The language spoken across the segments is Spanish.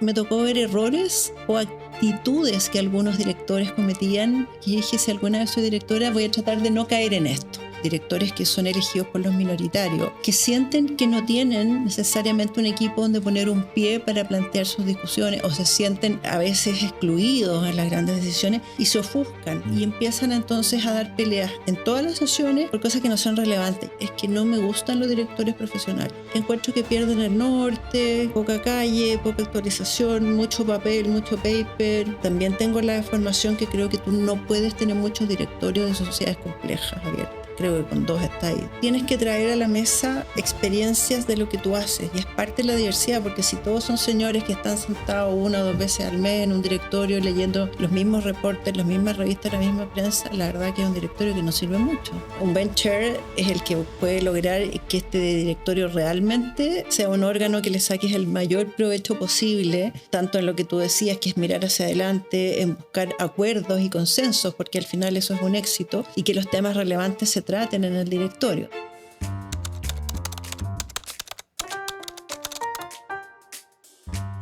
me tocó ver errores o actitudes que algunos directores cometían, y dije, si alguna vez soy directora, voy a tratar de no caer en esto. Directores que son elegidos por los minoritarios, que sienten que no tienen necesariamente un equipo donde poner un pie para plantear sus discusiones, o se sienten a veces excluidos en las grandes decisiones y se ofuscan y empiezan entonces a dar peleas en todas las sesiones por cosas que no son relevantes. Es que no me gustan los directores profesionales. Encuentro que pierden el norte, poca calle, poca actualización, mucho papel, mucho paper. También tengo la formación que creo que tú no puedes tener muchos directorios de sociedades complejas abiertas. Creo que con 2 está ahí. Tienes que traer a la mesa experiencias de lo que tú haces, y es parte de la diversidad, porque si todos son señores que están sentados 1 o 2 veces al mes en un directorio leyendo los mismos reportes, las mismas revistas, la misma prensa, la verdad que es un directorio que no sirve mucho. Un bench chair es el que puede lograr que este directorio realmente sea un órgano que le saques el mayor provecho posible, tanto en lo que tú decías, que es mirar hacia adelante, en buscar acuerdos y consensos, porque al final eso es un éxito, y que los temas relevantes se traten en el directorio.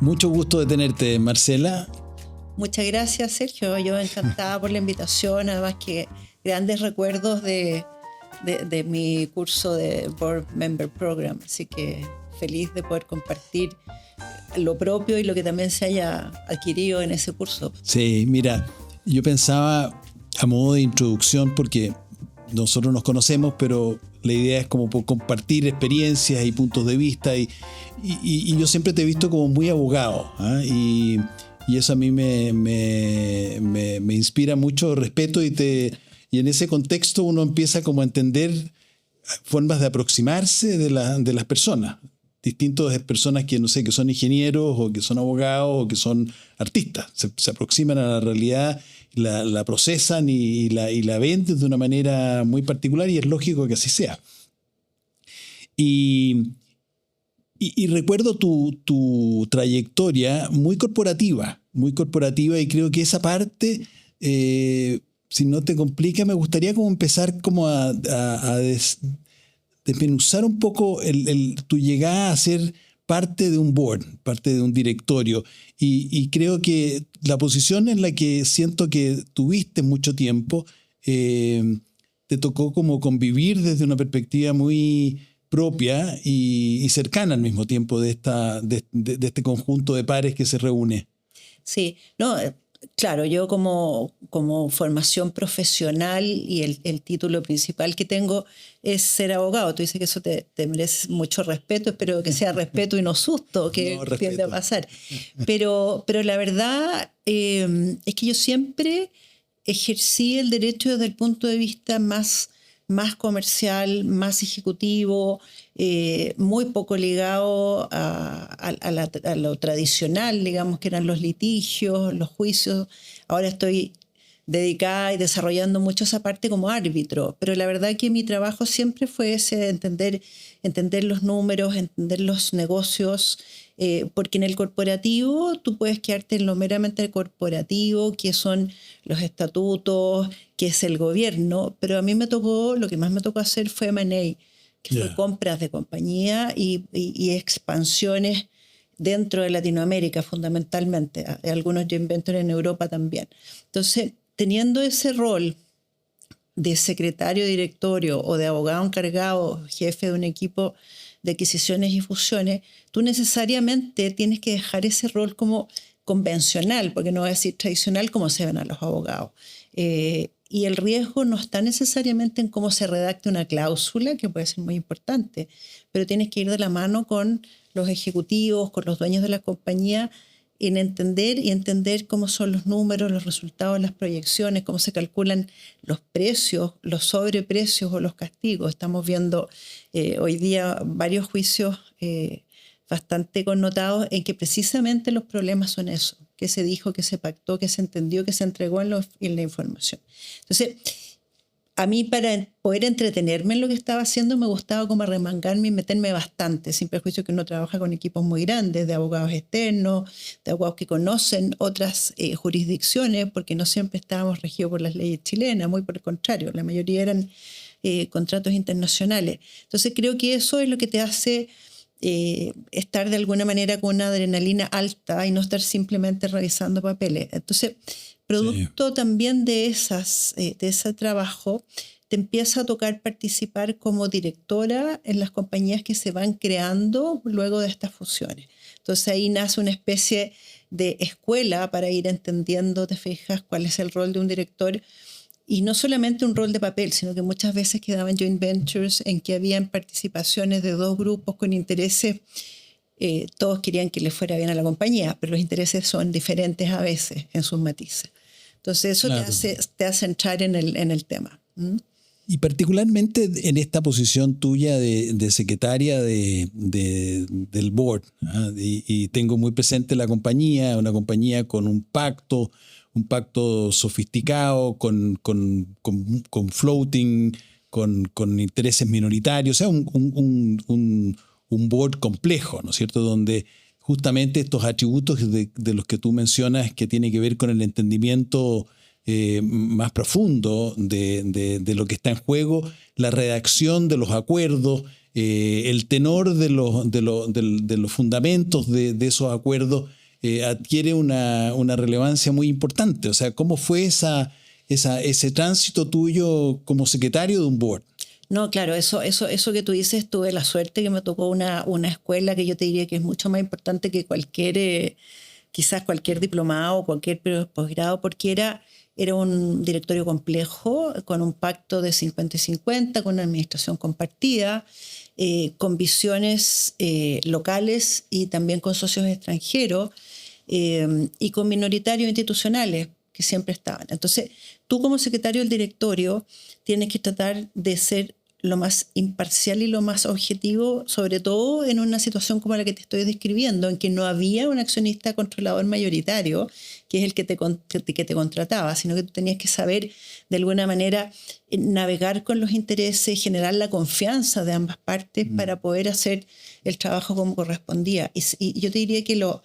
Mucho gusto de tenerte, Marcela. Muchas gracias, Sergio. Yo encantada por la invitación. Además que grandes recuerdos de mi curso de Board Member Program. Así que feliz de poder compartir lo propio y lo que también se haya adquirido en ese curso. Sí, mira, yo pensaba a modo de introducción, porque nosotros nos conocemos, pero la idea es como compartir experiencias y puntos de vista, y yo siempre te he visto como muy abogado, ¿eh? Y eso a mí me inspira mucho respeto, y en ese contexto uno empieza como a entender formas de aproximarse de las personas. Distintas personas que, no sé, que son ingenieros o que son abogados o que son artistas. Se aproximan a la realidad, la procesan y la ven de una manera muy particular, y es lógico que así sea. Y recuerdo tu trayectoria muy corporativa, y creo que esa parte, si no te complica, me gustaría como empezar como a desmenuzar un poco tu llegada a ser parte de un board, parte de un directorio. Y creo que la posición en la que siento que tuviste mucho tiempo, te tocó como convivir desde una perspectiva muy propia y cercana al mismo tiempo de este conjunto de pares que se reúne. Sí, no, claro, yo como formación profesional, y el título principal que tengo es ser abogado. Tú dices que eso te merece mucho respeto. Espero que sea respeto y no susto, que No, tiende a pasar. Pero la verdad es que yo siempre ejercí el derecho desde el punto de vista más comercial, más ejecutivo, muy poco ligado a lo tradicional, digamos, que eran los litigios, los juicios. Ahora estoy dedicada y desarrollando mucho esa parte como árbitro, pero la verdad que mi trabajo siempre fue ese, entender los números, entender los negocios, porque en el corporativo tú puedes quedarte en lo meramente corporativo, que son los estatutos, que es el gobierno, pero a mí lo que más me tocó hacer fue M&A, que fue compras de compañía y expansiones dentro de Latinoamérica fundamentalmente, algunos joint ventures en Europa también. Entonces, teniendo ese rol de secretario directorio o de abogado encargado, jefe de un equipo de adquisiciones y fusiones, tú necesariamente tienes que dejar ese rol como convencional, porque no voy a decir tradicional, como se ven a los abogados. Y el riesgo no está necesariamente en cómo se redacte una cláusula, que puede ser muy importante, pero tienes que ir de la mano con los ejecutivos, con los dueños de la compañía, en entender cómo son los números, los resultados, las proyecciones, cómo se calculan los precios, los sobreprecios o los castigos. Estamos viendo hoy día varios juicios bastante connotados en que precisamente los problemas son eso, que se dijo, que se pactó, que se entendió, que se entregó en la información. Entonces, a mí, para poder entretenerme en lo que estaba haciendo, me gustaba como arremangarme y meterme bastante, sin perjuicio que uno trabaja con equipos muy grandes, de abogados externos, de abogados que conocen otras jurisdicciones, porque no siempre estábamos regidos por las leyes chilenas, muy por el contrario, la mayoría eran contratos internacionales. Entonces creo que eso es lo que te hace estar de alguna manera con una adrenalina alta y no estar simplemente revisando papeles. Entonces, producto también de ese trabajo, te empieza a tocar participar como directora en las compañías que se van creando luego de estas fusiones. Entonces ahí nace una especie de escuela para ir entendiendo, te fijas, cuál es el rol de un director. Y no solamente un rol de papel, sino que muchas veces quedaban joint ventures en que habían participaciones de dos grupos con intereses. Todos querían que le fuera bien a la compañía, pero los intereses son diferentes a veces en sus matices. Entonces eso te hace entrar en el tema. ¿Mm? Y particularmente en esta posición tuya de secretaria del board, ¿ah? Y tengo muy presente la compañía, una compañía con un pacto sofisticado, con floating, con intereses minoritarios, o sea, un board complejo, ¿no es cierto?, donde justamente estos atributos de los que tú mencionas, que tiene que ver con el entendimiento más profundo de lo que está en juego, la redacción de los acuerdos, el tenor de los fundamentos de esos acuerdos, adquiere una relevancia muy importante. O sea, ¿cómo fue ese tránsito tuyo como secretario de un board? No, claro, eso que tú dices, tuve la suerte que me tocó una escuela que yo te diría que es mucho más importante que quizás cualquier diplomado o cualquier posgrado, porque era un directorio complejo, con un pacto de 50 y 50, con una administración compartida, con visiones locales y también con socios extranjeros, y con minoritarios institucionales que siempre estaban. Entonces, tú como secretario del directorio tienes que tratar de ser lo más imparcial y lo más objetivo, sobre todo en una situación como la que te estoy describiendo, en que no había un accionista controlador mayoritario, que es el que te contrataba, sino que tú tenías que saber de alguna manera navegar con los intereses, generar la confianza de ambas partes para poder hacer el trabajo como correspondía. Y yo te diría que lo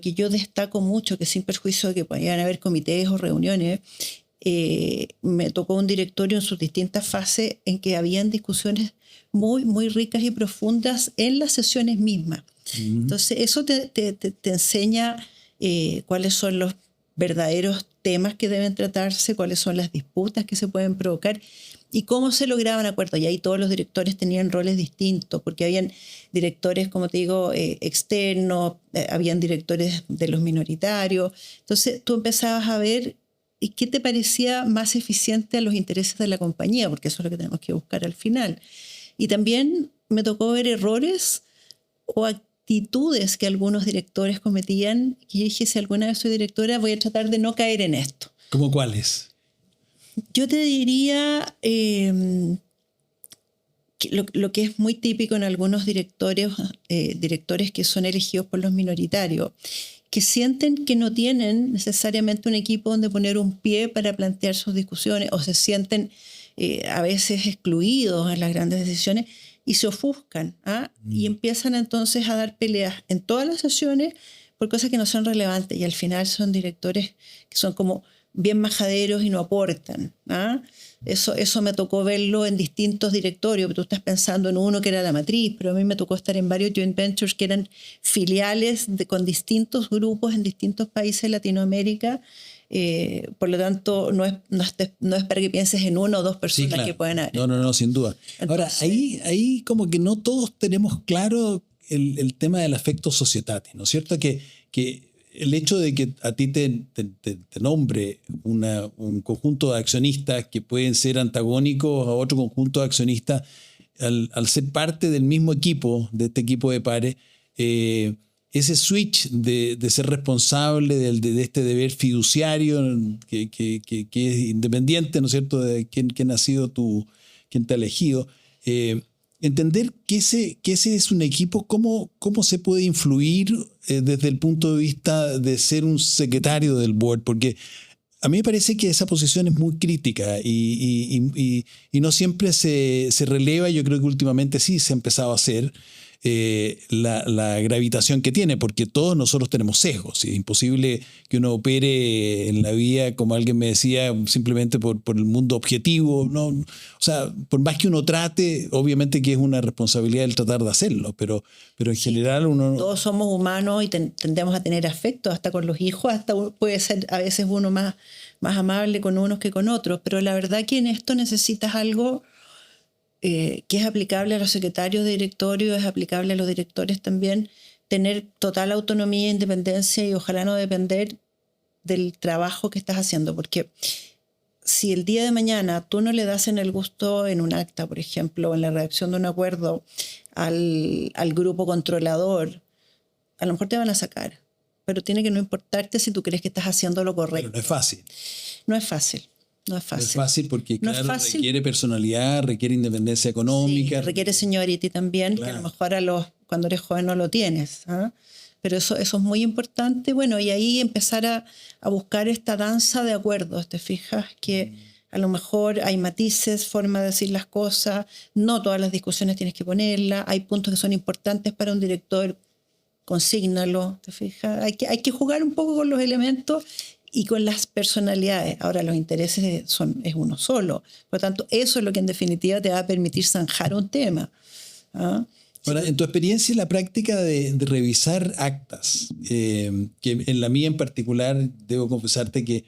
que yo destaco mucho, que sin perjuicio de que podían haber comités o reuniones, me tocó un directorio en sus distintas fases en que habían discusiones muy, muy ricas y profundas en las sesiones mismas. Entonces, eso te enseña cuáles son los verdaderos temas que deben tratarse, cuáles son las disputas que se pueden provocar y cómo se lograban acuerdos. Y ahí todos los directores tenían roles distintos, porque habían directores, como te digo, externos, habían directores de los minoritarios. Entonces, tú empezabas a ver ¿y qué te parecía más eficiente a los intereses de la compañía? Porque eso es lo que tenemos que buscar al final. Y también me tocó ver errores o actitudes que algunos directores cometían. Y yo dije, si alguna vez soy directora, voy a tratar de no caer en esto. ¿Cómo cuáles? Yo te diría lo que es muy típico en algunos directores que son elegidos por los minoritarios, que sienten que no tienen necesariamente un equipo donde poner un pie para plantear sus discusiones, o se sienten a veces excluidos en las grandes decisiones y se ofuscan, y empiezan entonces a dar peleas en todas las sesiones por cosas que no son relevantes, y al final son directores que son como bien majaderos y no aportan. Eso me tocó verlo en distintos directorios. Tú estás pensando en uno que era la matriz, pero a mí me tocó estar en varios joint ventures que eran filiales con distintos grupos en distintos países de Latinoamérica. Por lo tanto, no es para que pienses en una o dos personas, sí, claro, que pueden haber. No, sin duda. Entonces, ahora, ahí como que no todos tenemos claro el tema del afecto societatis, ¿no es cierto? Que el hecho de que a ti te nombre un conjunto de accionistas que pueden ser antagónicos a otro conjunto de accionistas, al ser parte del mismo equipo, de este equipo de pares, ese switch de ser responsable de este deber fiduciario que es independiente, ¿no es cierto?, de quién ha sido quién te ha elegido, entender que ese es un equipo, cómo se puede influir desde el punto de vista de ser un secretario del board, porque a mí me parece que esa posición es muy crítica y no siempre se releva. Yo creo que últimamente sí se ha empezado a hacer. la gravitación que tiene, porque todos nosotros tenemos sesgos. Es imposible que uno opere en la vida, como alguien me decía, simplemente por el mundo objetivo, ¿no? O sea, por más que uno trate, obviamente que es una responsabilidad el tratar de hacerlo, pero en general uno... Todos somos humanos y tendemos a tener afecto, hasta con los hijos, hasta puede ser a veces uno más amable con unos que con otros, pero la verdad que en esto necesitas algo que es aplicable a los secretarios de directorio, es aplicable a los directores también, tener total autonomía e independencia y ojalá no depender del trabajo que estás haciendo, porque si el día de mañana tú no le das en el gusto en un acta, por ejemplo, o en la redacción de un acuerdo al grupo controlador, a lo mejor te van a sacar, pero tiene que no importarte si tú crees que estás haciendo lo correcto. Pero no es fácil. No es fácil. No es fácil. No es fácil porque, no claro, es fácil. Requiere personalidad, requiere independencia económica. Sí, requiere seniority también, claro. Que a lo mejor cuando eres joven no lo tienes. ¿Eh? Pero eso es muy importante. Bueno, y ahí empezar a buscar esta danza de acuerdos. ¿Te fijas? Que a lo mejor hay matices, forma de decir las cosas. No todas las discusiones tienes que ponerlas. Hay puntos que son importantes para un director. Consígnalo. ¿Te fijas? Hay que jugar un poco con los elementos y con las personalidades. Ahora, los intereses es uno solo. Por lo tanto, eso es lo que en definitiva te va a permitir zanjar un tema. ¿Ah? Ahora, en tu experiencia y la práctica de revisar actas, que en la mía en particular, debo confesarte que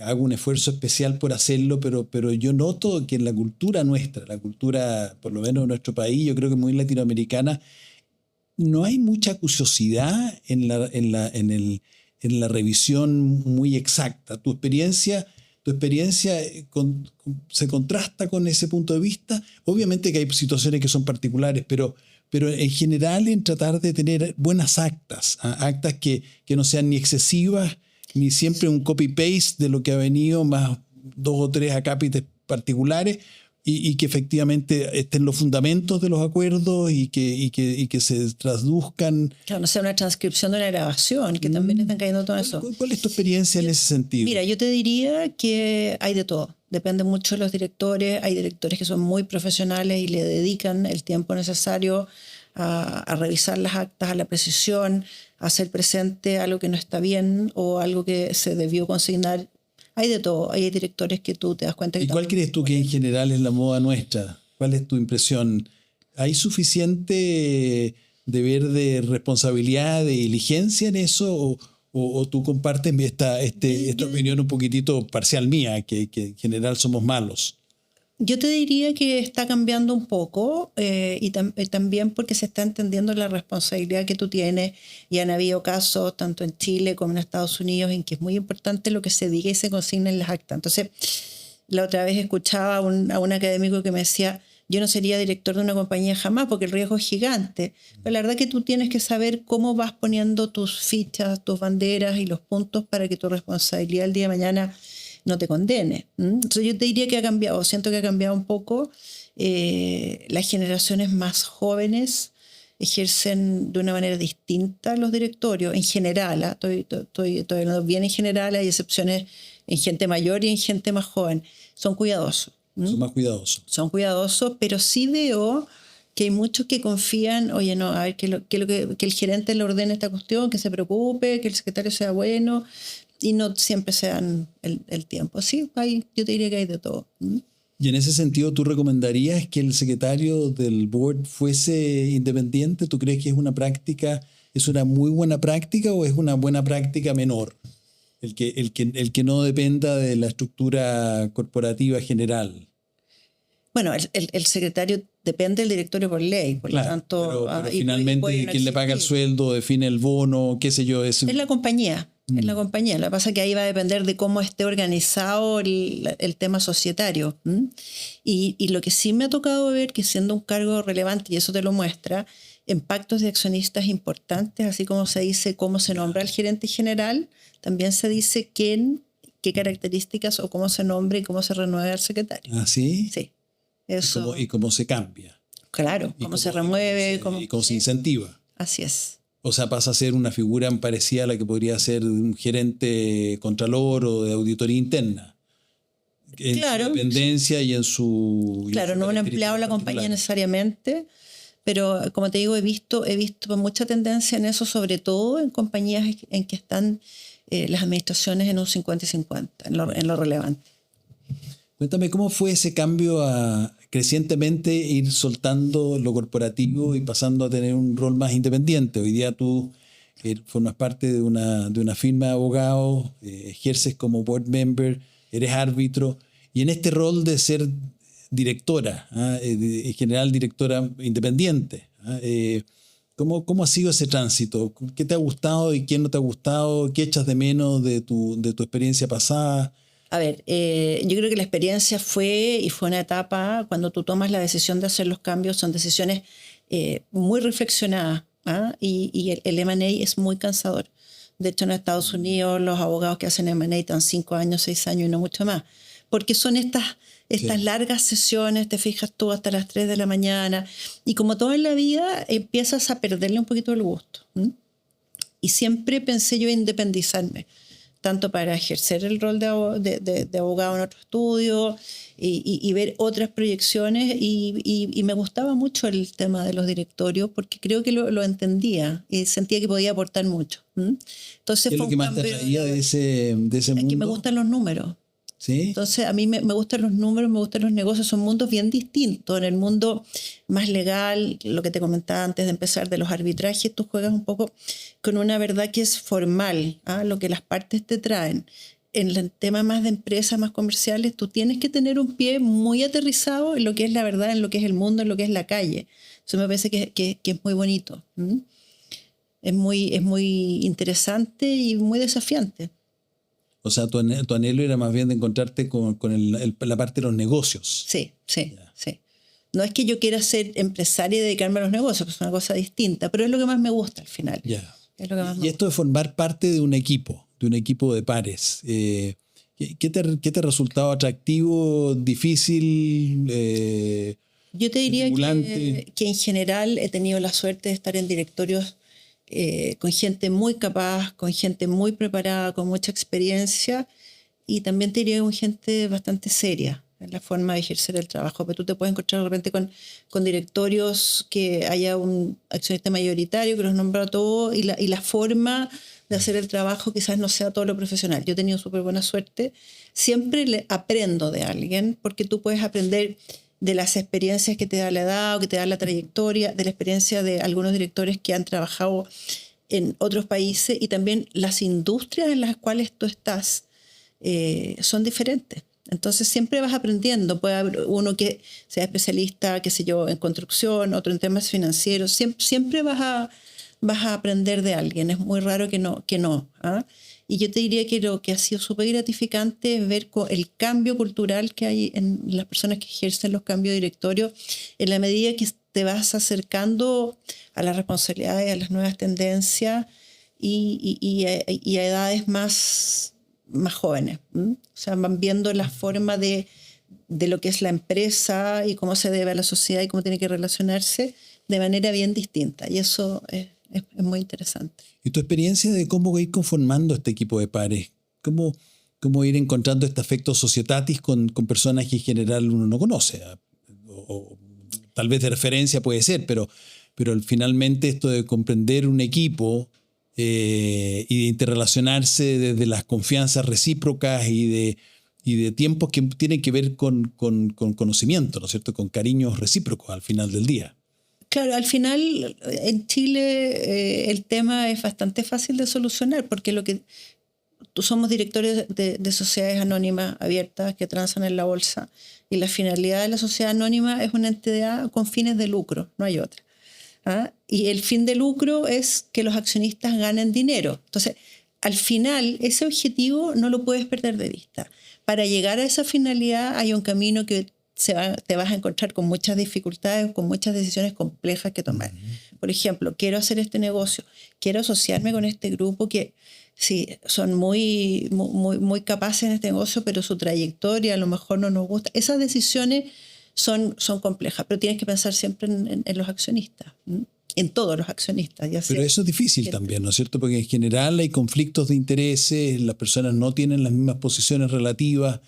hago un esfuerzo especial por hacerlo, pero yo noto que en la cultura nuestra, la cultura por lo menos de nuestro país, yo creo que muy latinoamericana, no hay mucha curiosidad en la revisión muy exacta. ¿Tu experiencia se contrasta con ese punto de vista? Obviamente que hay situaciones que son particulares, pero en general en tratar de tener buenas actas, actas que no sean ni excesivas, ni siempre un copy-paste de lo que ha venido, más 2 o 3 acápites particulares, y que efectivamente estén los fundamentos de los acuerdos y que se traduzcan. Claro, no sea una transcripción de una grabación, que también están cayendo todo eso. ¿Cuál es tu experiencia en ese sentido? Mira, yo te diría que hay de todo. Depende mucho de los directores. Hay directores que son muy profesionales y le dedican el tiempo necesario a revisar las actas a la precisión, a hacer presente algo que no está bien o algo que se debió consignar. Hay de todo. Hay directores que tú te das cuenta que... ¿Y cuál crees tú que en general es la moda nuestra? ¿Cuál es tu impresión? ¿Hay suficiente deber de responsabilidad, de diligencia en eso? ¿O tú compartes esta opinión un poquitito parcial mía, que en general somos malos? Yo te diría que está cambiando un poco y también porque se está entendiendo la responsabilidad que tú tienes y han habido casos tanto en Chile como en Estados Unidos en que es muy importante lo que se diga y se consigna en las actas. Entonces, la otra vez escuchaba a un académico que me decía, yo no sería director de una compañía jamás porque el riesgo es gigante. Pero la verdad que tú tienes que saber cómo vas poniendo tus fichas, tus banderas y los puntos para que tu responsabilidad el día de mañana no te condene. Entonces yo te diría que ha cambiado, siento que ha cambiado un poco. Las generaciones más jóvenes ejercen de una manera distinta los directorios, en general, estoy hablando bien en general, hay excepciones en gente mayor y en gente más joven. Son cuidadosos. Son más cuidadosos. Son cuidadosos, pero sí veo que hay muchos que confían, oye, no, a ver, que el gerente le ordene esta cuestión, que se preocupe, que el secretario sea bueno, y no siempre se dan el tiempo. Sí, yo te diría que hay de todo. Y en ese sentido, ¿tú recomendarías que el secretario del board fuese independiente? ¿Tú crees que es una muy buena práctica o es una buena práctica menor? El que no dependa de la estructura corporativa general. Bueno, el secretario depende del directorio por ley, por lo tanto... Pero finalmente, ¿quién le paga el sueldo, define el bono, qué sé yo? Es la compañía. Es la compañía. Lo que pasa es que ahí va a depender de cómo esté organizado el tema societario. Y lo que sí me ha tocado ver, que siendo un cargo relevante, y eso te lo muestra, en pactos de accionistas importantes, así como se dice cómo se nombra el gerente general, también se dice qué características o cómo se nombra y cómo se renueva el secretario. ¿Ah, sí? Sí. Eso. ¿Y cómo se cambia? Claro, cómo se remueve. Y cómo se incentiva. Así es. O sea, pasa a ser una figura parecida a la que podría ser un gerente contralor o de auditoría interna. En claro, su dependencia y en su... Claro, no un empleado de la compañía necesariamente, pero como te digo, he visto mucha tendencia en eso, sobre todo en compañías en que están las administraciones en un 50 y 50, en lo relevante. Cuéntame, ¿cómo fue ese cambio a crecientemente ir soltando lo corporativo y pasando a tener un rol más independiente? Hoy día tú formas parte de una firma de abogados, ejerces como board member, eres árbitro, y en este rol de ser directora, en general directora independiente, ¿cómo ha sido ese tránsito? ¿Qué te ha gustado y qué no te ha gustado? ¿Qué echas de menos de tu experiencia pasada? A ver, yo creo que la experiencia fue una etapa cuando tú tomas la decisión de hacer los cambios, son decisiones muy reflexionadas, ¿ah? Y el M&A es muy cansador. De hecho, en Estados Unidos los abogados que hacen M&A están 5 años, 6 años y no mucho más. Porque son estas sí, largas sesiones, te fijas tú hasta las 3 de la mañana. Y como todo en la vida, empiezas a perderle un poquito el gusto. Y siempre pensé yo independizarme, tanto para ejercer el rol de abogado en otro estudio y ver otras proyecciones. Y me gustaba mucho el tema de los directorios porque creo que lo entendía y sentía que podía aportar mucho. Entonces, ¿qué es lo que más te atraía de ese mundo? Es que me gustan los números. ¿Sí? Entonces, a mí me gustan los números, me gustan los negocios, son mundos bien distintos. En el mundo más legal, lo que te comentaba antes de empezar de los arbitrajes, tú juegas un poco con una verdad que es formal, lo que las partes te traen. En el tema más de empresas, más comerciales, tú tienes que tener un pie muy aterrizado en lo que es la verdad, en lo que es el mundo, en lo que es la calle. Eso me parece que es muy bonito. Es muy interesante y muy desafiante. O sea, tu anhelo era más bien de encontrarte con la parte de los negocios. Sí. No es que yo quiera ser empresaria y dedicarme a los negocios, pues es una cosa distinta, pero es lo que más me gusta al final. Es lo que más me y esto de formar parte de un equipo de pares, ¿qué te ha resultado atractivo, difícil, yo te diría estimulante? que en general he tenido la suerte de estar en directorios con gente muy capaz, con gente muy preparada, con mucha experiencia, y también te diría con gente bastante seria en la forma de ejercer el trabajo. Pero tú te puedes encontrar de repente con directorios que haya un accionista mayoritario que los nombra a todos y la forma de hacer el trabajo quizás no sea todo lo profesional. Yo he tenido súper buena suerte. Siempre aprendo de alguien porque tú puedes aprender de las experiencias que te da la edad o que te da la trayectoria, de la experiencia de algunos directores que han trabajado en otros países, y también las industrias en las cuales tú estás son diferentes. Entonces siempre vas aprendiendo. Puede haber uno que sea especialista, qué sé yo, en construcción, otro en temas financieros. Siempre vas a aprender de alguien. Es muy raro que no. Y yo te diría que lo que ha sido súper gratificante es ver el cambio cultural que hay en las personas que ejercen los cambios de directorio en la medida que te vas acercando a las responsabilidades, a las nuevas tendencias y a edades más jóvenes. O sea, van viendo la forma de lo que es la empresa y cómo se debe a la sociedad y cómo tiene que relacionarse de manera bien distinta. Y eso es muy interesante. ¿Y tu experiencia de cómo ir conformando este equipo de pares? ¿Cómo ir encontrando este afecto societatis con personas que en general uno no conoce? O tal vez de referencia puede ser, pero finalmente esto de comprender un equipo y de interrelacionarse desde las confianzas recíprocas y de tiempos que tienen que ver con conocimiento, ¿no es cierto? Con cariños recíprocos al final del día. Claro, al final en Chile el tema es bastante fácil de solucionar porque somos directores de sociedades anónimas abiertas que transan en la bolsa, y la finalidad de la sociedad anónima es una entidad con fines de lucro, no hay otra. Y el fin de lucro es que los accionistas ganen dinero. Entonces, al final, ese objetivo no lo puedes perder de vista. Para llegar a esa finalidad hay un camino que te vas a encontrar con muchas dificultades, con muchas decisiones complejas que tomar. Por ejemplo, quiero hacer este negocio, quiero asociarme con este grupo que sí, son muy capaces en este negocio, pero su trayectoria a lo mejor no nos gusta. Esas decisiones son complejas, pero tienes que pensar siempre en los accionistas, en todos los accionistas. Pero eso es difícil también, ¿no es cierto? Porque en general hay conflictos de intereses, las personas no tienen las mismas posiciones relativas.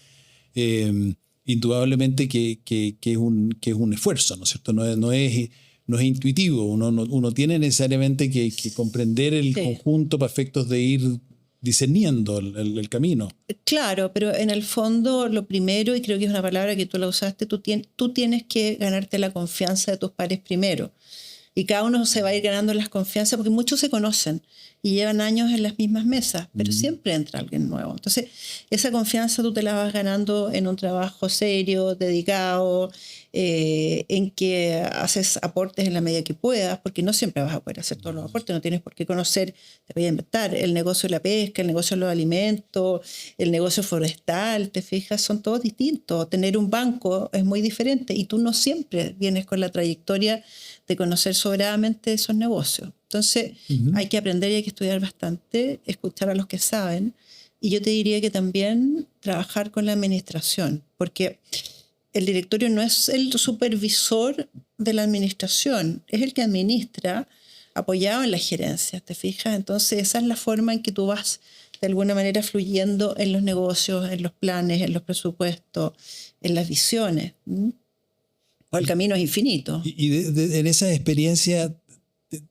Indudablemente que es un esfuerzo, ¿no es cierto? No no es intuitivo, uno tiene necesariamente que comprender el conjunto para efectos de ir discerniendo el camino. Claro, pero en el fondo lo primero, y creo que es una palabra que tú la usaste, tú tienes que ganarte la confianza de tus pares primero. Y cada uno se va a ir ganando las confianzas porque muchos se conocen y llevan años en las mismas mesas, pero siempre entra alguien nuevo. Entonces, esa confianza tú te la vas ganando en un trabajo serio, dedicado, en que haces aportes en la medida que puedas, porque no siempre vas a poder hacer todos los aportes, no tienes por qué conocer, te voy a inventar, el negocio de la pesca, el negocio de los alimentos, el negocio forestal, te fijas, son todos distintos. Tener un banco es muy diferente y tú no siempre vienes con la trayectoria de conocer sobradamente esos negocios. Entonces, hay que aprender y hay que estudiar bastante, escuchar a los que saben. Y yo te diría que también trabajar con la administración, porque el directorio no es el supervisor de la administración, es el que administra apoyado en la gerencia, ¿te fijas? Entonces, esa es la forma en que tú vas de alguna manera fluyendo en los negocios, en los planes, en los presupuestos, en las visiones. O el camino es infinito. Y en esa experiencia,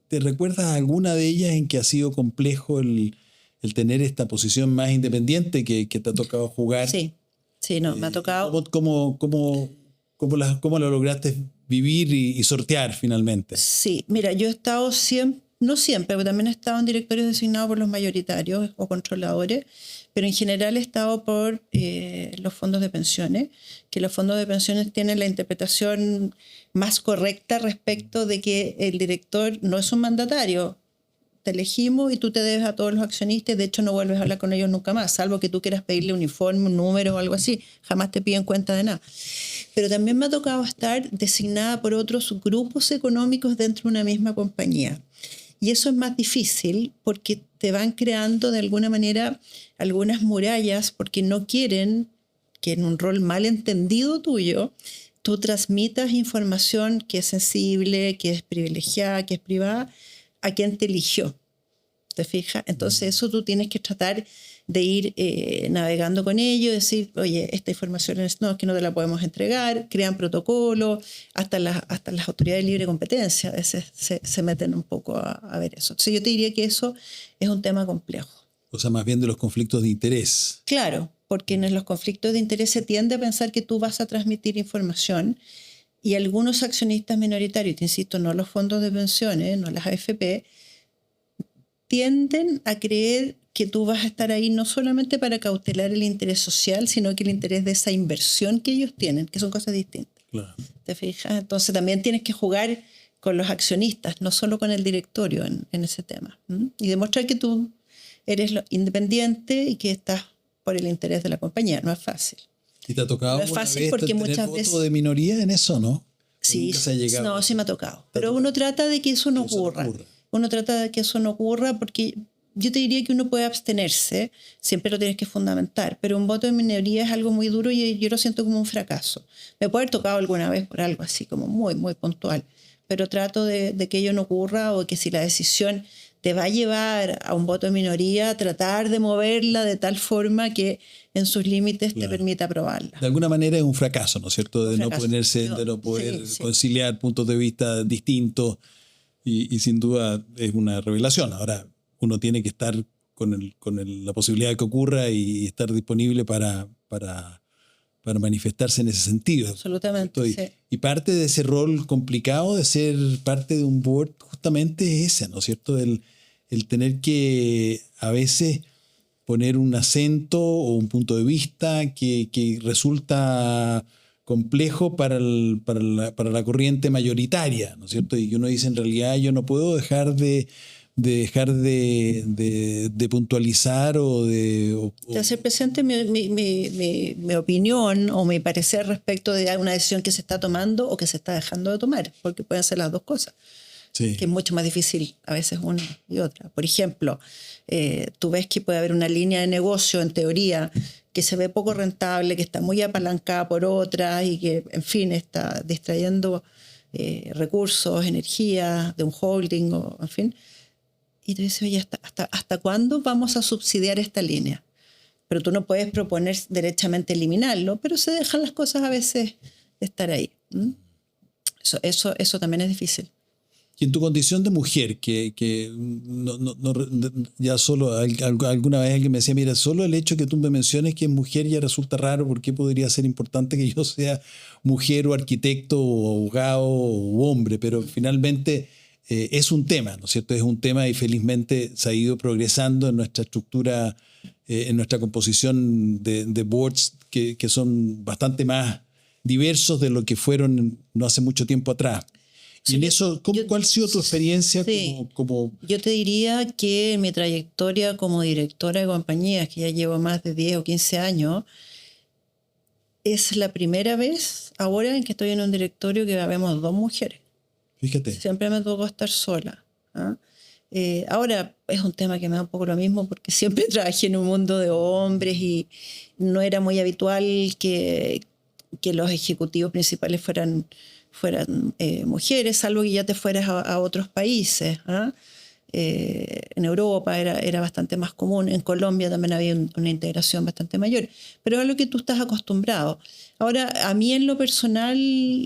¿te recuerdas alguna de ellas en que ha sido complejo el tener esta posición más independiente que te ha tocado jugar? Sí, no, me ha tocado. ¿Cómo lo lograste vivir y sortear finalmente? Sí, mira, yo he estado siempre, no siempre, pero también he estado en directorios designados por los mayoritarios o controladores, pero en general he estado por los fondos de pensiones, que los fondos de pensiones tienen la interpretación más correcta respecto de que el director no es un mandatario. Te elegimos y tú te debes a todos los accionistas, de hecho no vuelves a hablar con ellos nunca más, salvo que tú quieras pedirle un informe, un número o algo así, jamás te piden cuenta de nada. Pero también me ha tocado estar designada por otros grupos económicos dentro de una misma compañía. Y eso es más difícil porque te van creando de alguna manera algunas murallas porque no quieren que en un rol mal entendido tuyo tú transmitas información que es sensible, que es privilegiada, que es privada, a quien te eligió. ¿Te fijas? Entonces eso tú tienes que tratar de ir navegando con ellos, decir, oye, esta información es que no te la podemos entregar, crean protocolos, hasta las autoridades de libre competencia a veces se meten un poco a ver eso. Entonces yo te diría que eso es un tema complejo. O sea, más bien de los conflictos de interés. Claro, porque en los conflictos de interés se tiende a pensar que tú vas a transmitir información y algunos accionistas minoritarios, te insisto, no los fondos de pensiones, no las AFP, tienden a creer que tú vas a estar ahí no solamente para cautelar el interés social, sino que el interés de esa inversión que ellos tienen, que son cosas distintas. Claro. ¿Te fijas? Entonces también tienes que jugar con los accionistas, no solo con el directorio en ese tema. Y demostrar que tú eres independiente y que estás por el interés de la compañía. No es fácil. ¿Y te ha tocado no es fácil vez porque tener muchas voto veces de minoría en eso, no? Sí, no, sí me ha tocado. Pero uno trata de que eso no ocurra. Uno trata de que eso no ocurra porque yo te diría que uno puede abstenerse, siempre lo tienes que fundamentar, pero un voto de minoría es algo muy duro y yo lo siento como un fracaso. Me puede haber tocado alguna vez por algo así, como muy, muy puntual, pero trato de que ello no ocurra o que si la decisión te va a llevar a un voto de minoría, tratar de moverla de tal forma que en sus límites te permita aprobarla. De alguna manera es un fracaso, ¿no es cierto? De no poder conciliar puntos de vista distintos y sin duda es una revelación. Ahora, uno tiene que estar con la posibilidad de que ocurra y estar disponible para manifestarse en ese sentido. Absolutamente. Y parte de ese rol complicado de ser parte de un board justamente es ese, ¿no es cierto? El tener que a veces poner un acento o un punto de vista que resulta complejo para la corriente mayoritaria, ¿no es cierto? Y uno dice, en realidad yo no puedo dejar de puntualizar o de hacer presente mi opinión o mi parecer respecto de una decisión que se está tomando o que se está dejando de tomar, porque pueden ser las dos cosas. Sí. Que es mucho más difícil a veces una y otra. Por ejemplo, tú ves que puede haber una línea de negocio en teoría que se ve poco rentable, que está muy apalancada por otras y que, en fin, está distrayendo recursos, energía de un holding, o en fin. Y tú dices, oye, ¿hasta cuándo vamos a subsidiar esta línea? Pero tú no puedes proponer derechamente eliminarlo, pero se dejan las cosas a veces de estar ahí. Eso también es difícil. Y en tu condición de mujer, que ya solo alguna vez alguien me decía, mira, solo el hecho que tú me menciones que es mujer ya resulta raro, ¿por qué podría ser importante que yo sea mujer o arquitecto o abogado o hombre? Pero finalmente es un tema, ¿no es cierto? Es un tema y felizmente se ha ido progresando en nuestra estructura, en nuestra composición de boards que son bastante más diversos de lo que fueron no hace mucho tiempo atrás. Y en eso, ¿cuál ha sido tu experiencia como...? Yo te diría que en mi trayectoria como directora de compañías, que ya llevo más de 10 o 15 años, es la primera vez ahora en que estoy en un directorio que habemos 2 mujeres. Fíjate. Siempre me tocó estar sola. ¿Ah? Ahora es un tema que me da un poco lo mismo porque siempre trabajé en un mundo de hombres y no era muy habitual que los ejecutivos principales fueran mujeres, salvo que ya te fueras a otros países. ¿Ah? En Europa era bastante más común, en Colombia también había una integración bastante mayor, pero es a lo que tú estás acostumbrado. Ahora, a mí en lo personal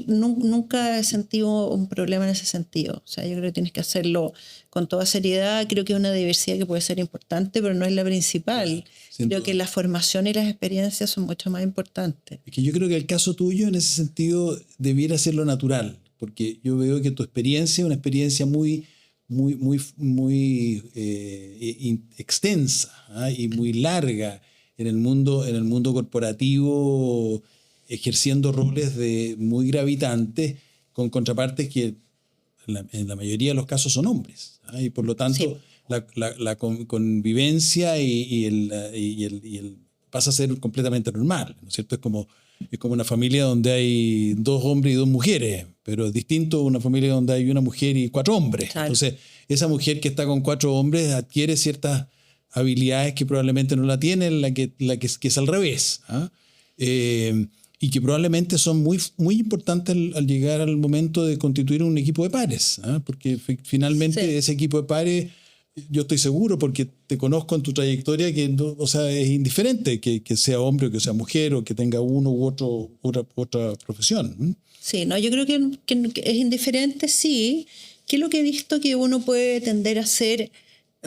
nunca he sentido un problema en ese sentido. O sea, yo creo que tienes que hacerlo con toda seriedad. Creo que es una diversidad que puede ser importante, pero no es la principal. Creo que la formación y las experiencias son mucho más importantes. Es que yo creo que el caso tuyo en ese sentido debiera ser lo natural, porque yo veo que tu experiencia es una experiencia muy extensa, ¿ah? Y muy larga en el mundo corporativo, ejerciendo roles muy gravitantes con contrapartes que en la mayoría de los casos son hombres, ¿ah? Y por lo tanto Sí. la convivencia y el pasa a ser completamente normal, ¿no es cierto? Es como una familia donde hay 2 hombres y 2 mujeres, pero es distinto a una familia donde hay una mujer y 4 hombres. Claro. Entonces, esa mujer que está con 4 hombres adquiere ciertas habilidades que probablemente no la tiene que es al revés, ¿ah? Y que probablemente son muy importantes al llegar al momento de constituir un equipo de pares, ¿ah? Porque finalmente ese equipo de pares, yo estoy seguro, porque te conozco en tu trayectoria, que o sea, es indiferente que sea hombre o que sea mujer o que tenga uno u otra profesión. ¿Mm? Sí, no, yo creo que es indiferente, sí. Que es lo que he visto que uno puede tender a ser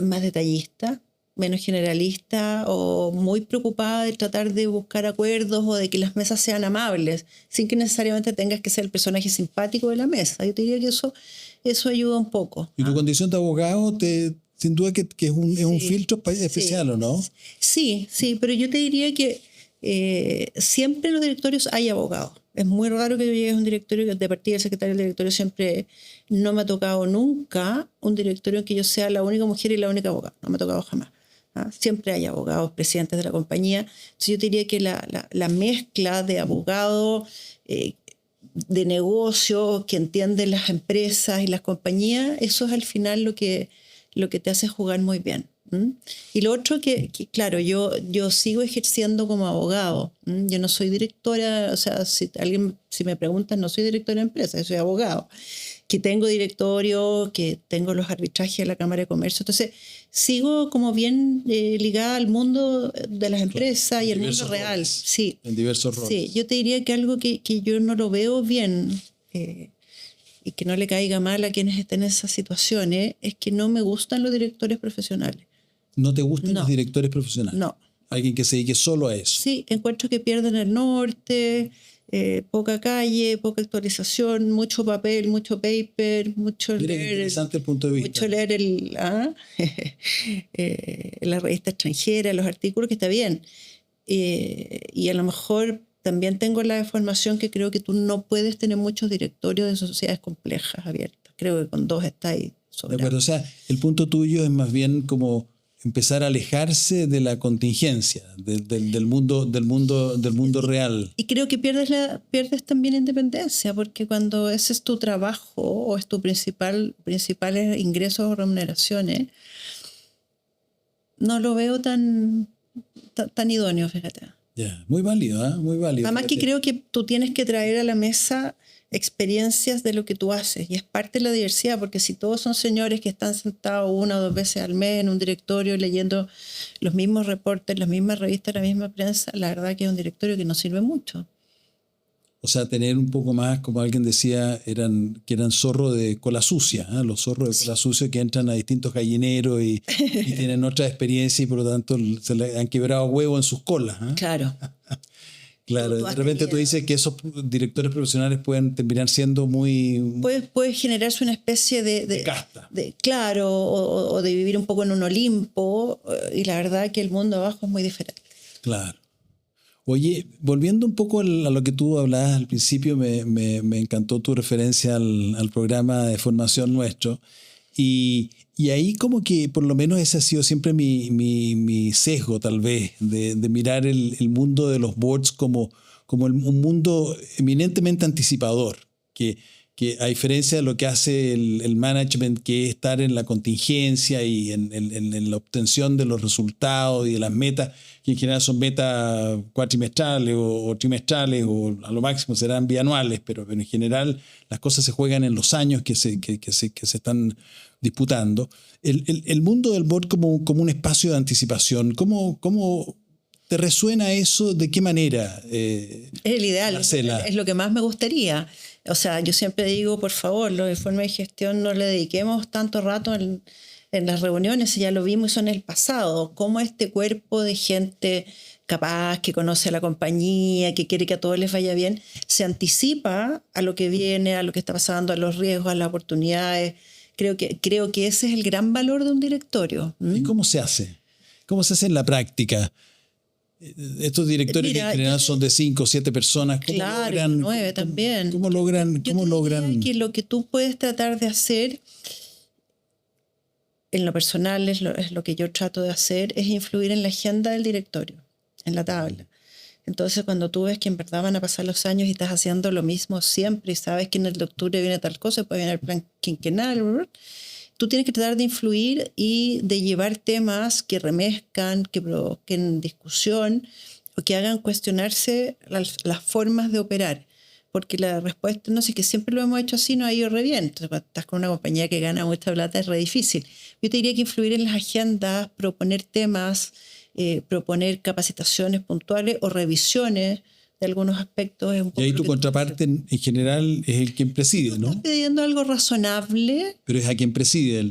más detallista, menos generalista o muy preocupada de tratar de buscar acuerdos o de que las mesas sean amables, sin que necesariamente tengas que ser el personaje simpático de la mesa. Yo te diría que eso ayuda un poco. Y tu condición de abogado, sin duda que es un filtro especial, ¿o no? Sí, pero yo te diría que siempre en los directorios hay abogados. Es muy raro que yo llegue a un directorio, de partida del secretario del directorio siempre no me ha tocado nunca un directorio en que yo sea la única mujer y la única abogada. No me ha tocado jamás. ¿Ah? Siempre hay abogados, presidentes de la compañía. Entonces yo te diría que la mezcla de abogados, de negocios, que entienden las empresas y las compañías, eso es al final lo que te hace jugar muy bien. ¿Mm? Y lo otro que claro, yo sigo ejerciendo como abogado. ¿Mm? Yo no soy directora, o sea, si me preguntan, no soy directora de empresa, yo soy abogado. Que tengo directorio, que tengo los arbitrajes de la Cámara de Comercio. Entonces, sigo como bien ligada al mundo de las empresas y al mundo real. Sí. En diversos roles. Sí, yo te diría que algo que yo no lo veo bien y que no le caiga mal a quienes estén en esas situaciones es que no me gustan los directores profesionales. ¿No te gustan los directores profesionales? No. Alguien que se dedique solo a eso. Sí, encuentro que pierden el norte, poca calle, poca actualización, mucho papel, mucho paper, mucho Mira, leer. Interesante el punto de vista. Mucho leer la revista extranjera, los artículos, que está bien. Y a lo mejor también tengo la formación que creo que tú no puedes tener muchos directorios de sociedades complejas abiertas. Creo que con 2 está ahí sobrado. De acuerdo, o sea, el punto tuyo es más bien como empezar a alejarse de la contingencia, del mundo real. Y creo que pierdes también independencia, porque cuando ese es tu trabajo o es tu principales ingresos o remuneraciones, no lo veo tan idóneo, fíjate. Ya, muy válido, ¿eh? Muy válido. Además que creo que tú tienes que traer a la mesa experiencias de lo que tú haces, y es parte de la diversidad, porque si todos son señores que están sentados 1 o 2 veces al mes en un directorio leyendo los mismos reportes, las mismas revistas, la misma prensa, la verdad que es un directorio que no sirve mucho. O sea, tener un poco más, como alguien decía, que eran zorros de cola sucia, ¿eh? Los zorros de cola sucia que entran a distintos gallineros y tienen otra experiencia y por lo tanto se le han quebrado huevo en sus colas. ¿Eh? Claro. Claro, Tú de has repente tú tenido- dices que esos directores profesionales pueden terminar siendo muy puede generarse una especie de casta. claro, o de vivir un poco en un Olimpo, y la verdad que el mundo abajo es muy diferente. Claro. Oye, volviendo un poco a lo que tú hablabas al principio, me encantó tu referencia al programa de formación nuestro. Y ahí como que por lo menos ese ha sido siempre mi sesgo tal vez, de mirar el mundo de los boards como un mundo eminentemente anticipador, que a diferencia de lo que hace el management, que es estar en la contingencia y en la obtención de los resultados y de las metas, que en general son metas cuatrimestrales o trimestrales o a lo máximo serán bianuales, pero en general las cosas se juegan en los años que se están disputando. El mundo del board como un espacio de anticipación, ¿cómo te resuena eso? ¿De qué manera? Es el ideal, Marcela. es lo que más me gustaría. O sea, yo siempre digo, por favor, los informes de gestión no le dediquemos tanto rato en las reuniones, ya lo vimos, son el pasado. Cómo este cuerpo de gente capaz, que conoce a la compañía, que quiere que a todos les vaya bien, se anticipa a lo que viene, a lo que está pasando, a los riesgos, a las oportunidades. Creo que ese es el gran valor de un directorio. ¿Y cómo se hace? ¿Cómo se hace en la práctica? Estos directores que en general son de 5 o 7 personas, ¿cómo claro, logran? 9 también. ¿Cómo logran? Yo te diría que lo que tú puedes tratar de hacer, en lo personal es lo que yo trato de hacer, es influir en la agenda del directorio, en la tabla. Entonces, cuando tú ves que en verdad van a pasar los años y estás haciendo lo mismo siempre y sabes que en el de octubre viene tal cosa, después viene el plan quinquenal, tú tienes que tratar de influir y de llevar temas que remezcan, que provoquen discusión o que hagan cuestionarse las formas de operar. Porque la respuesta, no sé, que siempre lo hemos hecho así, no ha ido re bien. Entonces, cuando estás con una compañía que gana mucha plata, es re difícil. Yo te diría que influir en las agendas, proponer temas, proponer capacitaciones puntuales o revisiones de algunos aspectos. Es un poco y ahí tu contraparte en general es el quien preside, ¿no? estás pidiendo algo razonable. Pero es a quien preside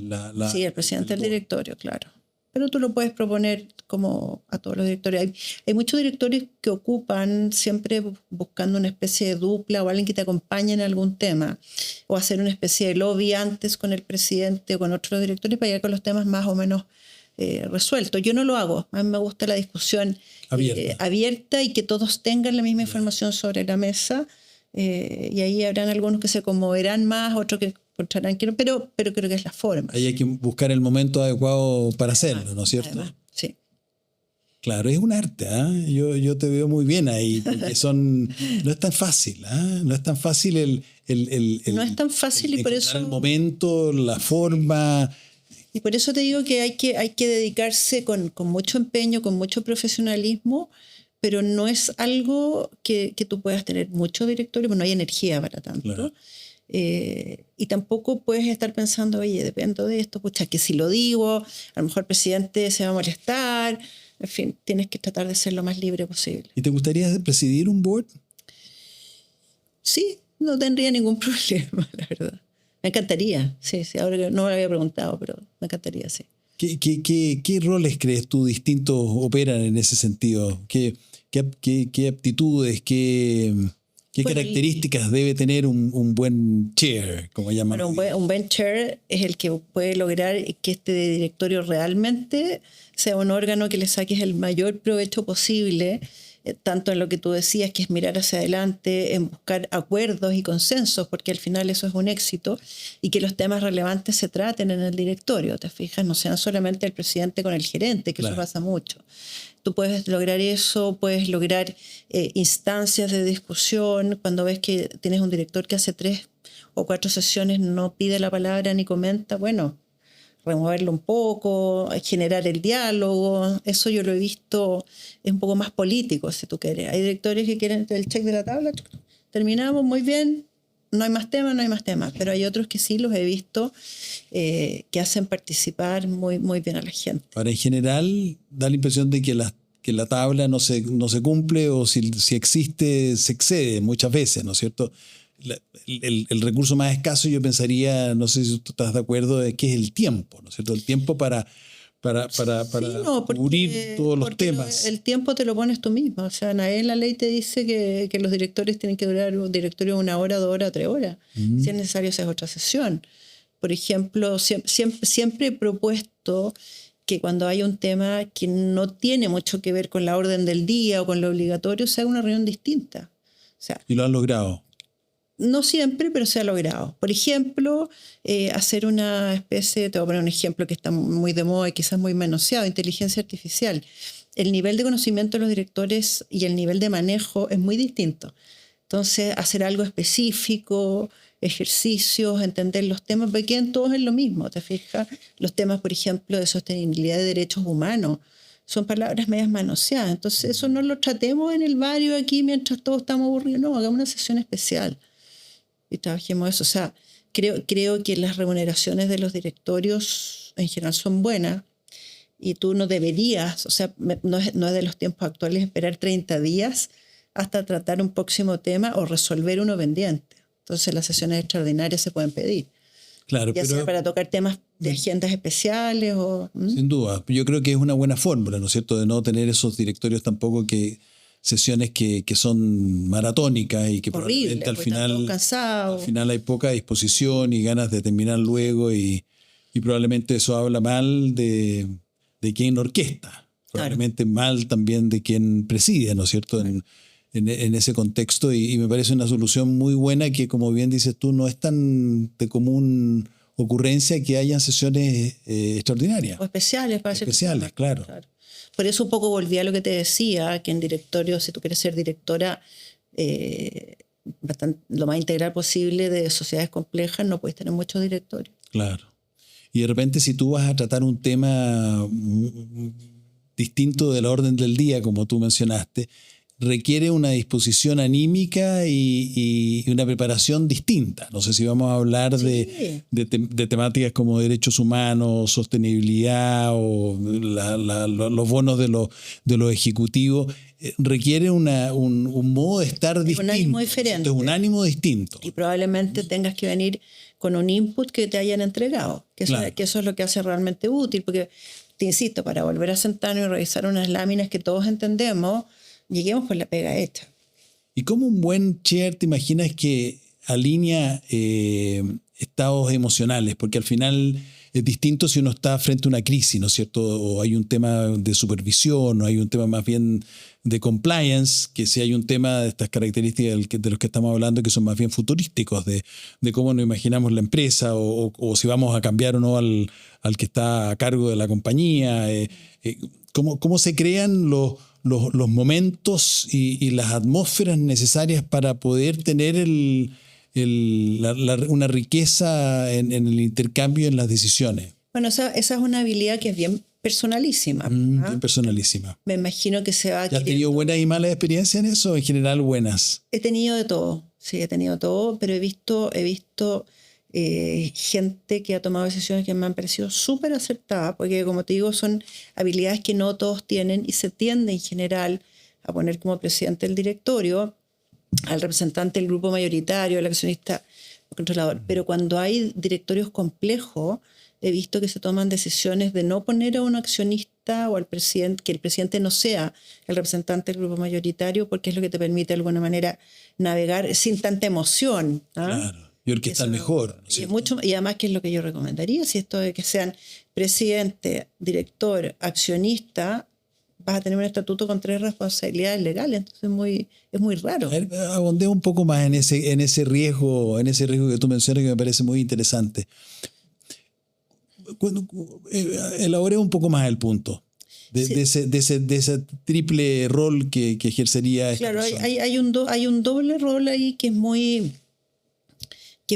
Sí, el presidente del directorio, claro. Pero tú lo puedes proponer como a todos los directorios. Hay muchos directorios que ocupan siempre buscando una especie de dupla o alguien que te acompañe en algún tema, o hacer una especie de lobby antes con el presidente o con otros directores para llegar con los temas más o menos resueltos. Yo no lo hago. A mí me gusta la discusión abierta y que todos tengan la misma información sobre la mesa. Y ahí habrán algunos que se conmoverán más, otros que encontrarán que no, pero creo que es la forma. Ahí hay que buscar el momento adecuado para hacerlo, ¿no es cierto? Además, sí. Claro, es un arte, ¿eh? Yo te veo muy bien ahí, porque no es tan fácil, ¿eh? No es tan fácil no es tan fácil y por eso el momento, la forma. Y por eso te digo que hay que dedicarse con mucho empeño, con mucho profesionalismo, pero no es algo que tú puedas tener mucho directorio, porque no hay energía para tanto. Claro. Y tampoco puedes estar pensando, oye, dependo de esto, pucha, que si lo digo, a lo mejor el presidente se va a molestar. En fin, tienes que tratar de ser lo más libre posible. ¿Y te gustaría presidir un board? Sí, no tendría ningún problema, la verdad. Me encantaría, sí, ahora que no me lo había preguntado, pero me encantaría, sí. ¿Qué roles crees tú distintos operan en ese sentido? ¿Qué aptitudes, qué características debe tener un buen chair, como llaman? Bueno, un buen chair es el que puede lograr que este directorio realmente sea un órgano que le saques el mayor provecho posible, tanto en lo que tú decías, que es mirar hacia adelante, en buscar acuerdos y consensos, porque al final eso es un éxito, y que los temas relevantes se traten en el directorio, ¿te fijas? No sean solamente el presidente con el gerente, que Claro. eso pasa mucho. Tú puedes lograr eso, puedes lograr instancias de discusión. Cuando ves que tienes un director que hace 3 o 4 sesiones no pide la palabra ni comenta, bueno, removerlo un poco, generar el diálogo. Eso yo lo he visto, es un poco más político, si tú quieres. Hay directores que quieren el check de la tabla, terminamos, muy bien, no hay más temas, pero hay otros que sí los he visto que hacen participar muy, muy bien a la gente. Ahora, en general, da la impresión de que que la tabla no se cumple o si existe, se excede muchas veces, ¿no es cierto? El recurso más escaso, yo pensaría, no sé si tú estás de acuerdo, es que es el tiempo, ¿no es cierto? El tiempo para Sí, no, cubrir todos los temas. el tiempo te lo pones tú mismo. O sea, nadie en la ley te dice que los directores tienen que durar un directorio 1 hora, 2 horas, 3 horas. Si es necesario, esa es otra sesión. Por ejemplo, siempre he propuesto que cuando hay un tema que no tiene mucho que ver con la orden del día o con lo obligatorio, se haga una reunión distinta. O sea, Y lo han logrado. no siempre, pero se ha logrado. Por ejemplo, hacer una especie, te voy a poner un ejemplo que está muy de moda y quizás muy manoseado, inteligencia artificial. El nivel de conocimiento de los directores y el nivel de manejo es muy distinto. Entonces, hacer algo específico, ejercicios, entender los temas, porque quedan todos en lo mismo, ¿te fijas? Los temas, por ejemplo, de sostenibilidad de derechos humanos, son palabras medias manoseadas. Entonces, eso no lo tratemos en el barrio aquí mientras todos estamos aburridos. No, hagamos una sesión especial y trabajemos eso. O sea, creo que las remuneraciones de los directorios en general son buenas y tú no deberías, o sea, no es de los tiempos actuales esperar 30 días hasta tratar un próximo tema o resolver uno pendiente. Entonces las sesiones extraordinarias se pueden pedir. Claro, Ya sea para tocar temas de agendas especiales o... Sin duda. Yo creo que es una buena fórmula, ¿no es cierto?, de no tener esos directorios tampoco sesiones que son maratónicas y que horrible, probablemente al al final hay poca disposición y ganas de terminar luego y probablemente eso habla mal de quien orquesta, probablemente mal también de quien preside, ¿no es cierto?, en ese contexto y me parece una solución muy buena que, como bien dices tú, no es tan de común ocurrencia que hayan sesiones extraordinarias. O especiales para hacer especiales, claro. Por eso un poco volví a lo que te decía, que en directorio, si tú quieres ser directora lo más integral posible de sociedades complejas, no puedes tener muchos directorios. Claro. Y de repente si tú vas a tratar un tema distinto de la orden del día, como tú mencionaste, requiere una disposición anímica y una preparación distinta. No sé si vamos a hablar de temáticas como derechos humanos, sostenibilidad o los bonos de los ejecutivos. Requiere un modo de estar distinto. Un ánimo diferente. Es un ánimo distinto. Y probablemente tengas que venir con un input que te hayan entregado, que eso es lo que hace realmente útil, porque, te insisto, para volver a sentarnos y revisar unas láminas que todos entendemos, lleguemos con la pega hecha. ¿Y cómo un buen chair te imaginas que alinea estados emocionales? Porque al final es distinto si uno está frente a una crisis, ¿no es cierto? O hay un tema de supervisión, o hay un tema más bien de compliance, que si hay un tema de estas características de los que estamos hablando que son más bien futurísticos, de cómo nos imaginamos la empresa o si vamos a cambiar o no al que está a cargo de la compañía. ¿Cómo se crean los momentos y las atmósferas necesarias para poder tener una riqueza en el intercambio en las decisiones? Bueno, esa es una habilidad que es bien personalísima. Bien personalísima. Me imagino que se va ¿Ya has tenido buenas y malas experiencias en eso? En general, buenas. He tenido de todo, sí, he tenido todo, pero he visto gente que ha tomado decisiones que me han parecido súper acertadas, porque como te digo, son habilidades que no todos tienen y se tiende en general a poner como presidente del directorio al representante del grupo mayoritario, al accionista controlador. Pero cuando hay directorios complejos, he visto que se toman decisiones de no poner a un accionista o al presidente, que el presidente no sea el representante del grupo mayoritario, porque es lo que te permite de alguna manera navegar sin tanta emoción. Claro. Y orquestar mejor. ¿No? Y además, que es lo que yo recomendaría, si esto de que sean presidente, director, accionista, vas a tener un estatuto con 3 responsabilidades legales, entonces es muy raro. Abondé un poco más en ese riesgo que tú mencionas, que me parece muy interesante. Elaboré un poco más el punto de ese triple rol que ejercería esta persona. Hay un doble rol ahí que es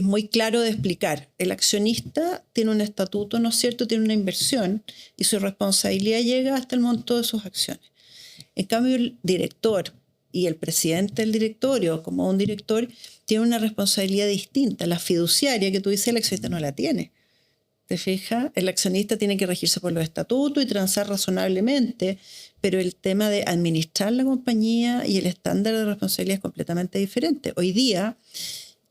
muy claro de explicar. El accionista tiene un estatuto, ¿no es cierto? Tiene una inversión y su responsabilidad llega hasta el monto de sus acciones. En cambio, el director y el presidente del directorio, como un director, tiene una responsabilidad distinta. La fiduciaria que tú dices, el accionista no la tiene. ¿Te fijas? El accionista tiene que regirse por los estatutos y transar razonablemente, pero el tema de administrar la compañía y el estándar de responsabilidad es completamente diferente. Hoy día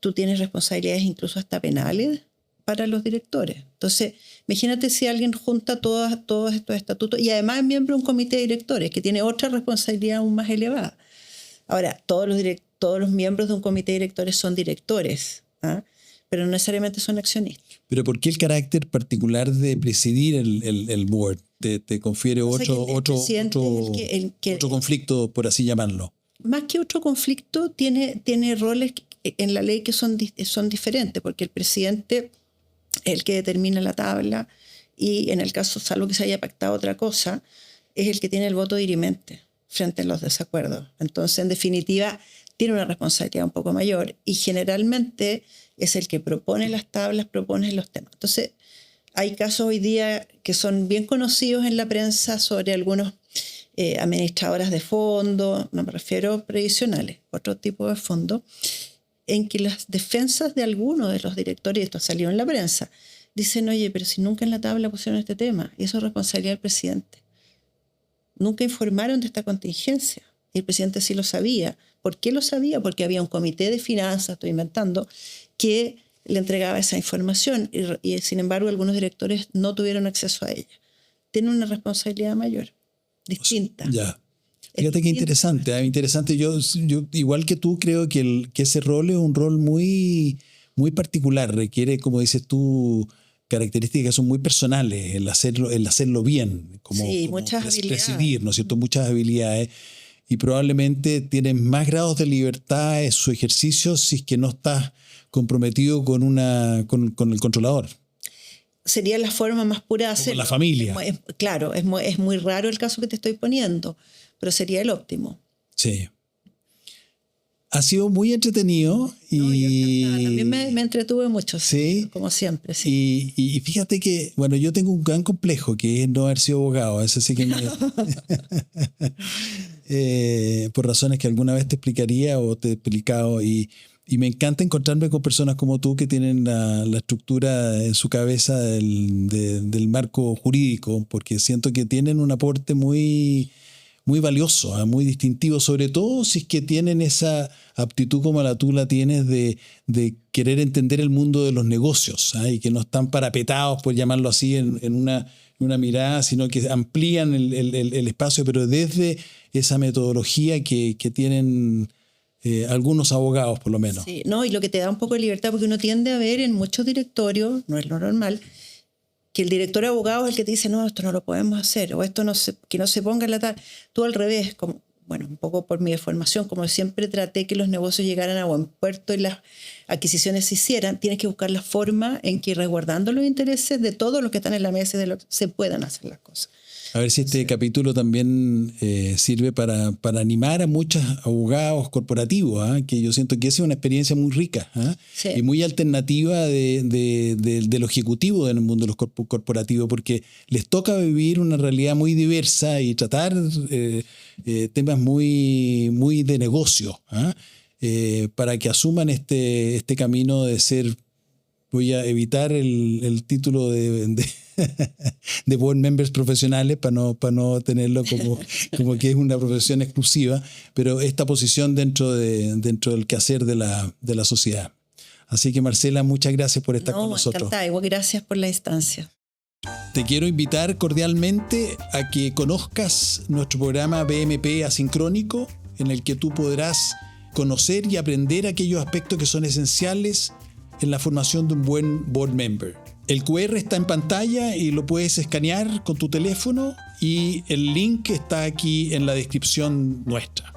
tú tienes responsabilidades incluso hasta penales para los directores. Entonces, imagínate si alguien junta todos estos estatutos y además es miembro de un comité de directores que tiene otra responsabilidad aún más elevada. Ahora, todos los miembros de un comité de directores son directores, ¿ah? Pero no necesariamente son accionistas. ¿Pero por qué el carácter particular de presidir el board te confiere otro conflicto, por así llamarlo? Más que otro conflicto, tiene roles en la ley que son diferentes, porque el presidente es el que determina la tabla y en el caso, salvo que se haya pactado otra cosa, es el que tiene el voto dirimente frente a los desacuerdos. Entonces, en definitiva, tiene una responsabilidad un poco mayor y generalmente es el que propone las tablas, propone los temas. Entonces, hay casos hoy día que son bien conocidos en la prensa sobre algunos administradoras de fondos, no me refiero a previsionales, otro tipo de fondos, en que las defensas de algunos de los directores, y esto salió en la prensa, dicen, oye, pero si nunca en la tabla pusieron este tema, y eso es responsabilidad del presidente. Nunca informaron de esta contingencia. Y el presidente sí lo sabía. ¿Por qué lo sabía? Porque había un comité de finanzas, estoy inventando, que le entregaba esa información y sin embargo algunos directores no tuvieron acceso a ella. Tienen una responsabilidad mayor, distinta. Ya. Fíjate qué interesante. Interesante. Yo igual que tú creo que ese rol es un rol muy, muy particular. Requiere, como dices tú, características que son muy personales, el hacerlo bien, como muchas habilidades. Presidir, ¿no es cierto? Muchas habilidades. Y probablemente tienes más grados de libertad en su ejercicio si es que no estás comprometido con el controlador. Sería la forma más pura de hacerlo. Con la familia. Claro, es muy raro el caso que te estoy poniendo, pero sería el óptimo. Sí. Ha sido muy entretenido y también me entretuve mucho, sí, como siempre. Sí. Y fíjate que, bueno, yo tengo un gran complejo que es no haber sido abogado. Eso sí que por razones que alguna vez te explicaría o te he explicado. Y me encanta encontrarme con personas como tú que tienen la estructura en su cabeza del marco jurídico, porque siento que tienen un aporte muy valioso, muy distintivo, sobre todo si es que tienen esa aptitud como tú la tienes de querer entender el mundo de los negocios, y que no están parapetados, por llamarlo así, en una mirada, sino que amplían el espacio, pero desde esa metodología que tienen algunos abogados, por lo menos. Sí, no, y lo que te da un poco de libertad, porque uno tiende a ver en muchos directorios, no es lo normal, que el director abogado es el que te dice, no, esto no lo podemos hacer, o esto que no se ponga en la tal. Tú al revés, como, bueno, un poco por mi formación, como siempre traté que los negocios llegaran a buen puerto y las adquisiciones se hicieran, tienes que buscar la forma en que, resguardando los intereses de todos los que están en la mesa, se puedan hacer las cosas. A ver si este capítulo también sirve para animar a muchos abogados corporativos, que yo siento que esa es una experiencia muy rica, sí, y muy alternativa de lo ejecutivo en el mundo de los corporativos, porque les toca vivir una realidad muy diversa y tratar temas muy, muy de negocio, para que asuman este camino de ser, voy a evitar el título de board members profesionales para no tenerlo como que es una profesión exclusiva, pero esta posición dentro del quehacer de la sociedad. Así que, Marcela, muchas gracias por estar con nosotros. Encantada, igual gracias por la instancia. Te quiero invitar cordialmente a que conozcas nuestro programa BMP Asincrónico, en el que tú podrás conocer y aprender aquellos aspectos que son esenciales en la formación de un buen board member. El QR está en pantalla y lo puedes escanear con tu teléfono y el link está aquí en la descripción nuestra.